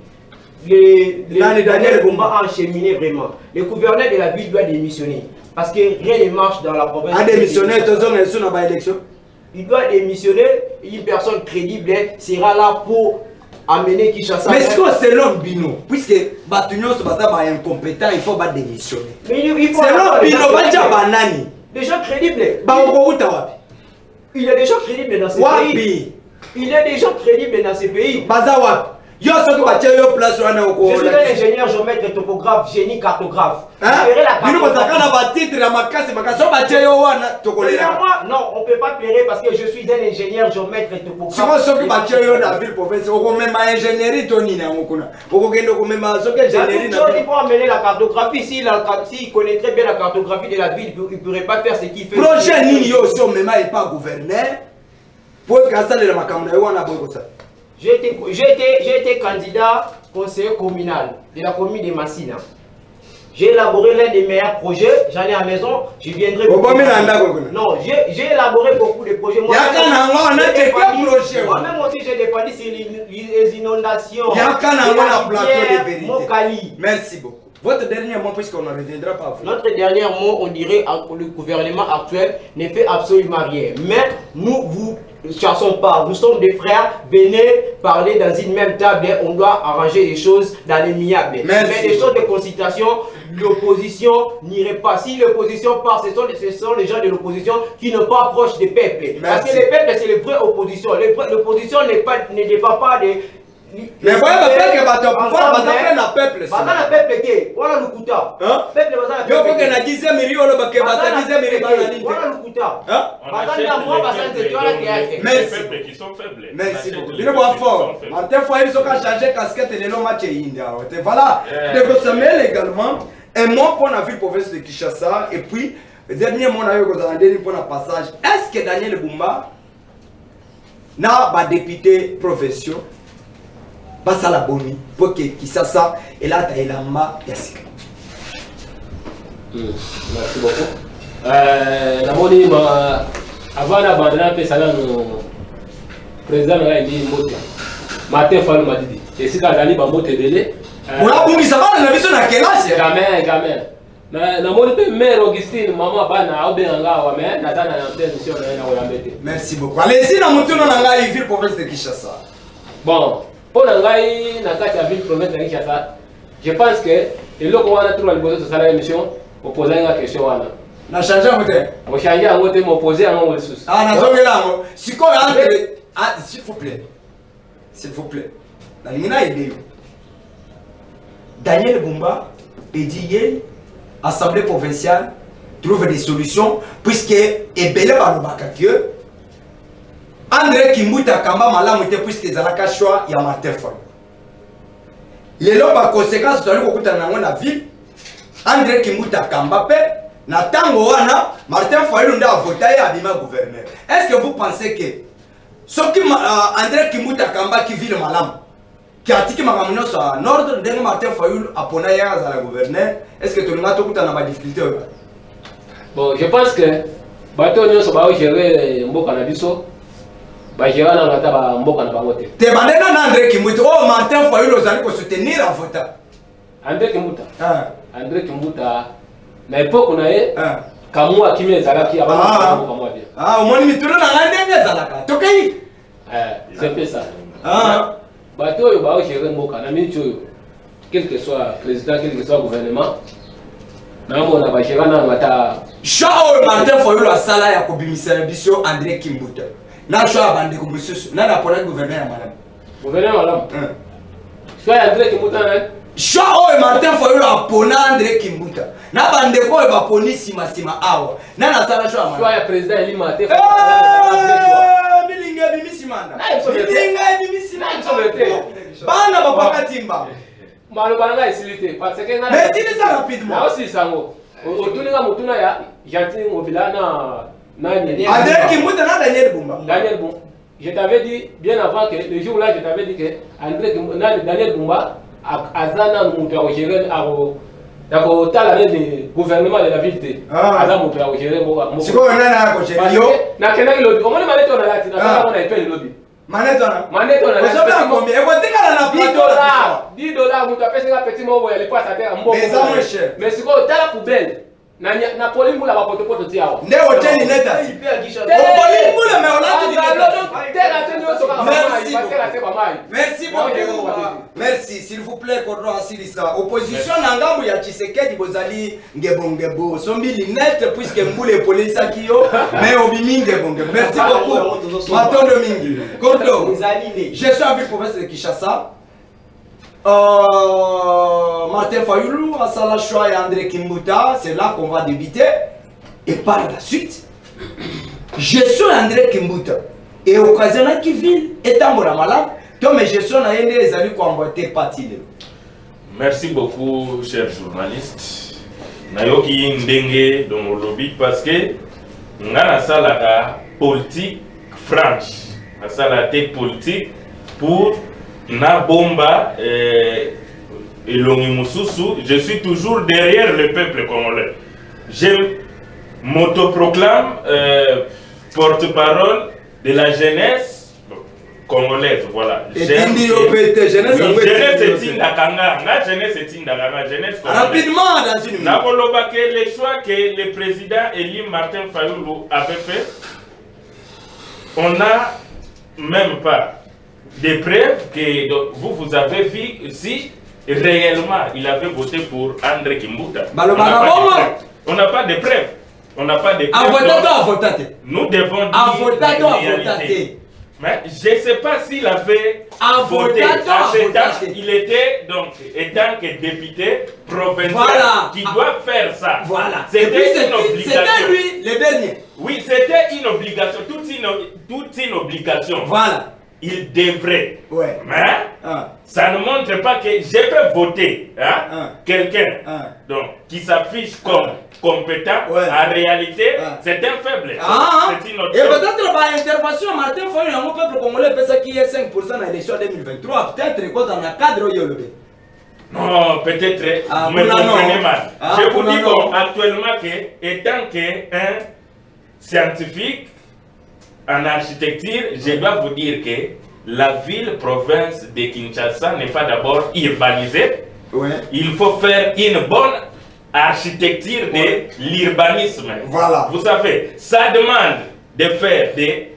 D: Daniel Bumba a encheminé vraiment. Le gouverneur de la ville doit démissionner. Parce que rien ne marche dans la province.
A: Démissionner, élection.
D: Il doit démissionner. Une personne crédible sera là pour amener Kinshasa.
A: Mais est-ce que c'est l'homme Bino? Puisque Batunion est incompétent, il faut démissionner.
D: Mais il faut.
A: C'est l'homme Bino, Banani.
D: Des gens crédibles.
A: Il
D: y a des gens crédibles dans ce pays. Il y a des gens crédibles dans ce pays.
A: Je suis
D: un ingénieur, géomètre, topographe, génie, cartographe. Je ferai la cartographie. Non, on ne peut pas plairer parce que je suis un ingénieur, géomètre, topographe. Il faut amener la cartographie. S'il connaît très bien la cartographie de la ville, il ne pourrait pas faire ce qu'il fait.
A: Projet Nini Yosso n'est pas gouverneur. Pour que
D: j'ai été candidat conseiller communal de la commune de Massina. J'ai élaboré l'un des meilleurs projets. J'en ai à la maison. Je viendrai. Non, j'ai élaboré beaucoup de projets. Moi-même aussi, j'ai défendu sur les inondations.
A: Merci beaucoup. Votre dernier mot, puisqu'on ne reviendra pas à vous.
D: Notre dernier mot, on dirait que le gouvernement actuel ne fait absolument rien. Mais nous, vous ne chassons pas. Nous sommes des frères. Venez parler dans une même table. On doit arranger les choses dans les miables. Mais des choses de consultation, l'opposition n'irait pas. Si l'opposition part, ce sont les gens de l'opposition qui ne sont pas proches des peuples. Parce que les peuples, c'est les vraies oppositions. L'opposition ne dépend pas de...
A: Mais voyez le peuple qui va pouvoir, parce que le peuple.
D: Parce que le peuple qui voilà le couta. Peuple
A: il faut que na 10 millions le baké bata 10 millions
D: voilà le couta.
C: Merci. Les peuples qui sont faibles.
A: Merci beaucoup. Il est fort. Martin Foyer sont qu'à changer casquette et le match est voilà. De Gossamel également. Un mot pour la ville province de Kinshasa et puis le dernier mot na yo kozandeli pour la passage. Est-ce que Daniel Bumba n'a pas député profession Basa la boni pour que Kinshasa et là ta elamba yasika.
B: Merci beaucoup. La moni avant d'abandonner pesala no président nga ndi mbote. Martin Fayulu m'a dit et si Kadali ba mbote belé.
A: Voilà pour ça va na biso na kelasi.
B: Jamais. Na moni pe mère Augustine maman bana obenga wa mais na tana na mission na oyambete.
A: Merci beaucoup. Allez-y na mutuno na ngai ville province de Kinshasa.
B: Bon. Pour l'engager dans la ville province de Kinshasa, je pense que le local on a trouvé le besoin de faire l'émission pour poser une question.
A: Na changer en côté.
B: On changer en côté, on poser un mot sous.
A: Ah, na zonge là. Si quoi s'il vous plaît. S'il vous plaît. La ligne a aidé. Daniel Bumba et dit Assemblée provinciale trouve des solutions puisque ebele ba lobakakio André Kimbuta Kamba malamu te puisque zalaka choix ya Martin Fayulu. Lelo ba conséquence toli kokuta nango na ville. André Kimbuta Kamba pe na tango wana Martin Fayulu nda vota ya abima gouverneur. Est-ce que vous pensez que ce qui André Kimbuta Kamba qui ville malamu qui a tiki makamno sa nord de Martin Fayulu apona ya za la gouverneur, est-ce que tu n'as pas kokuta na ba difficulté?
B: Bon, je pense que bato nyo so ba gérer mboka na biso. Bajirana ngata mboka na bangote. Te
A: bandena na André Kimbuta. Oh Martin Fayulu ozali ko soutenir a vota.
B: André Kimbuta. André Kimbuta na époque na ye kamwa kimé zalaki abana kamwa bien.
A: Omoni mitulu na ngande zalaka. Tokei.
B: C'est peu ça. Bato yo ba gérer mboka na mincho yo. Quel que soit président, quel que soit gouvernement. Na mona bajirana ngata.
A: Chao Martin Fayulu asala ya kobimisa biso André Kimbuta. Na choix bande ko bususu na na pona gouverneur madame.
B: Gouverneur madame. Choix André Kimbuta na.
A: Choix Martin Fayulu apona André Kimbuta. Na bande ko ba poni sima awa. Na na sala choix madame.
B: Choix ya président Eli Martin.
A: Bilinga bimisimanda. Bilinga bimisimanda. Bana bapaka timba.
B: Malo bana isilité parce que na.
A: Mais dis ça rapidement.
B: Na aussi sango. Otuninga mutuna ya gentil mobila na
A: André Kimbuta na Daniel Bumba.
B: Daniel Bumba. Je t'avais dit bien avant que le jour là je t'avais dit que André Kimbuta Daniel Bumba azana mutu a gérer dako tala le gouvernement de la ville azana mutu a gérer mo.
A: Siko na ko gérer yo.
B: Na kena lobby. Omoni malete on a lati na kala on a épelle lobby.
A: Manette on a.
B: Manette on a.
A: Vous savez à combien? Et vous dites qu'elle a
B: 10 dollars. 10 dollars, vous tapez un petit mot, elle est pas à terre.
A: Mais ça moins cher.
B: Mais c'est quoi, t'as la poubelle. Na poli mula ba poto tia wa.
A: Ne hotel net assis. Poli mula mais on a dit. Merci beaucoup. Merci s'il vous plaît Kodro Asilisa. Opposition nangambu ya Tshisekedi bozali ngebongebo. Sombi linette puisque mbule polisa kiyo mais obimi ngebongebo. Merci beaucoup. Matondo mingi. Kodro. Je suis avec le professeur de Kinshasa. Martin Fayoulou, Assala Choua et André Kimbuta, c'est là qu'on va débuter. Et par la suite, je suis André Kimbuta. Et occasionnel qui vit, étant mon malade, comme je suis les amis qui ont emboîté parti.
C: Merci beaucoup, chers journalistes. Nayoki Ndenge dans mon lobby parce que nous avons la politique franche, la politique pour na bomba et Longimususu, je suis toujours derrière le peuple congolais. Je m'autoproclame porte-parole de la jeunesse congolaise, voilà. Jeunesse
A: rapidement dans une minute.
C: Les choix que le président Elie Martin Fayoulou avait fait, on n'a même pas des preuves que vous avez vu si réellement il avait voté pour André Kimbuta. On n'a pas de preuves. On n'a pas de preuves. Nous devons dire mais je ne sais pas s'il avait voté à cet âge. Il était donc, étant que député provincial, qui doit faire ça.
A: Voilà.
C: C'était une obligation.
A: C'était lui le dernier.
C: Oui, c'était une obligation, toute une obligation.
A: Voilà.
C: Il devrait.
A: Ouais.
C: Mais ça ne montre pas que je peux voter quelqu'un qui s'affiche comme compétent. En réalité, c'est un faible.
A: Et peut-être par l'intervention, Martin Fayoulou, un peuple congolais peut qui est 5% dans l'élection 2023. Peut-être quoi dans le cadre de
C: non, peut-être vous me comprenez mal. Je vous dis actuellement que, étant qu'un scientifique en architecture, je dois vous dire que la ville-province de Kinshasa n'est pas d'abord urbanisée. Il faut faire une bonne architecture de l'urbanisme.
A: Voilà.
C: Vous savez, ça demande de faire des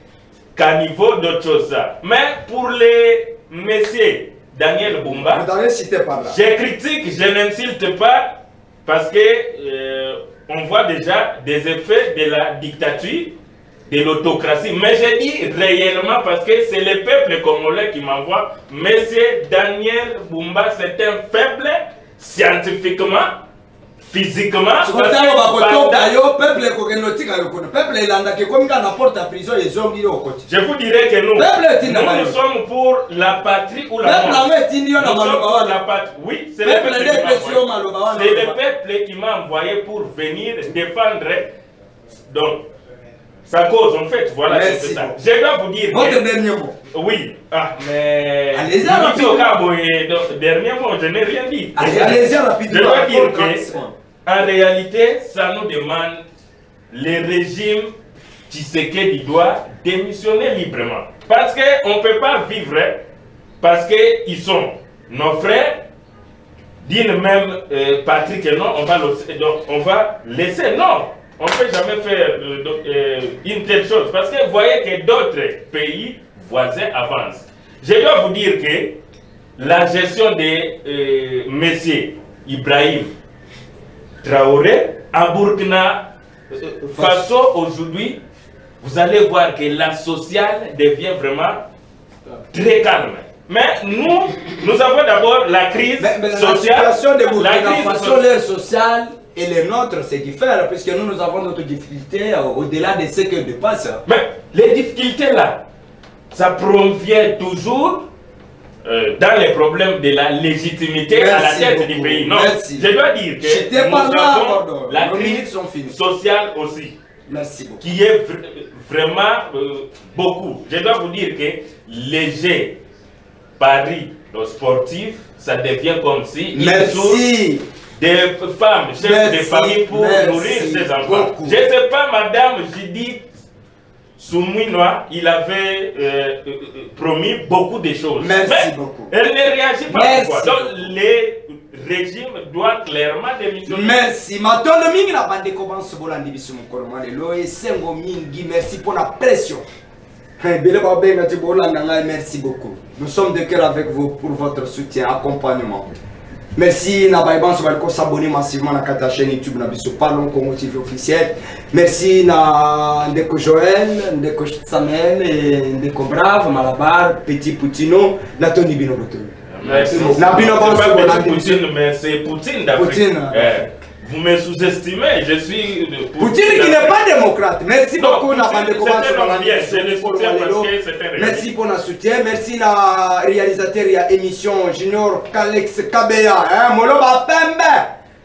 C: caniveaux, d'autres choses. Mais pour les messieurs Daniel Bumba, je critique, je n'insulte pas parce que on voit déjà des effets de la dictature, de l'autocratie. Mais je dis réellement parce que c'est le peuple congolais qui m'envoie. Monsieur Daniel Bumba, c'est un faible scientifiquement, physiquement.
A: Je vous
C: dirais que nous sommes pour la patrie ou la mort. Oui, c'est le peuple qui m'a envoyé pour venir défendre donc sa cause, en fait, voilà, c'est ça. Je dois vous dire.
A: Votre dernier mot.
C: Oui. Mais.
A: Allez-y,
C: dernier mot, je n'ai rien dit.
A: Allez-y, rapidement.
C: Je dois dire que, en réalité, ça nous demande le régime Tshisekedi doit démissionner librement. Parce qu'on ne peut pas vivre, parce qu'ils sont nos frères d'une même patrie que non, on va laisser, non. On ne peut jamais faire une telle chose parce que vous voyez que d'autres pays voisins avancent. Je dois vous dire que la gestion de Monsieur Ibrahim Traoré à Burkina Faso aujourd'hui, vous allez voir que la sociale devient vraiment très calme. Mais nous avons d'abord la crise sociale.
A: La situation de Burkina Faso, l'air social et les nôtres, c'est différent, puisque nous avons notre difficulté au-delà de ce que dépasse.
C: Mais les difficultés là, ça provient toujours dans les problèmes de la légitimité à la tête du pays. Non, je dois dire que nous avons la crise sociale aussi.
A: Merci beaucoup.
C: Qui est vraiment beaucoup. Je dois vous dire que les jeux paris sportifs, ça devient comme si des femmes, chefs de famille pour nourrir ses enfants. Je ne sais pas, madame Judith Soumouinois, il avait promis beaucoup de choses.
A: Merci beaucoup.
C: Elle ne réagit pas.
A: Merci.
C: Donc les régimes doivent clairement démissionner.
A: Merci. Matondo mingi na bande commence bolandi biso mokolo malelo esengo mingi. Merci pour la pression. Merci beaucoup. Nous sommes de cœur avec vous pour votre soutien, accompagnement. Merci Nabaïban Sobalko s'abonner massivement à la chaîne YouTube Nabiso Parlons Congo TV officiel. Merci na Ndeko Joël, Ndeko Samuel et Ndeko Brave, Malabar, Petit Poutino, Natoni Binoboto.
C: Merci. Poutine, mais c'est Poutine d'Afrique. Vous me sous-estimez, je suis
A: Poutine qui n'est pas démocrate. Merci beaucoup merci pour notre soutien. Merci na réalisateur de l'émission Junior Kalex Kabea. Moloba Pembe.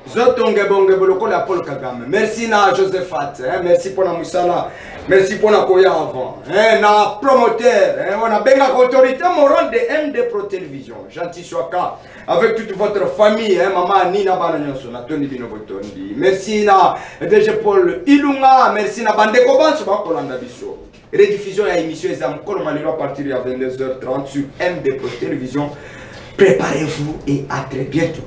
A: Zotonge bonge boloko la Paul Kagame. Merci na Josephat. Merci pour la Moussala. Merci pour la Koya avant. Na promoteur. On a bien l'autorité morale de MD Pro Télévision. Gentil Chouaka. Avec toute votre famille. Maman Nina Bananyoso. Na Tony Binobotondi. Merci na DG Paul Ilunga. Merci na Bandeko Banso. Bakolanda Biso. Rediffusion à l'émission Ezam Kolomaliro à partir de 22h30 sur MD Pro Télévision. Préparez-vous et à très bientôt.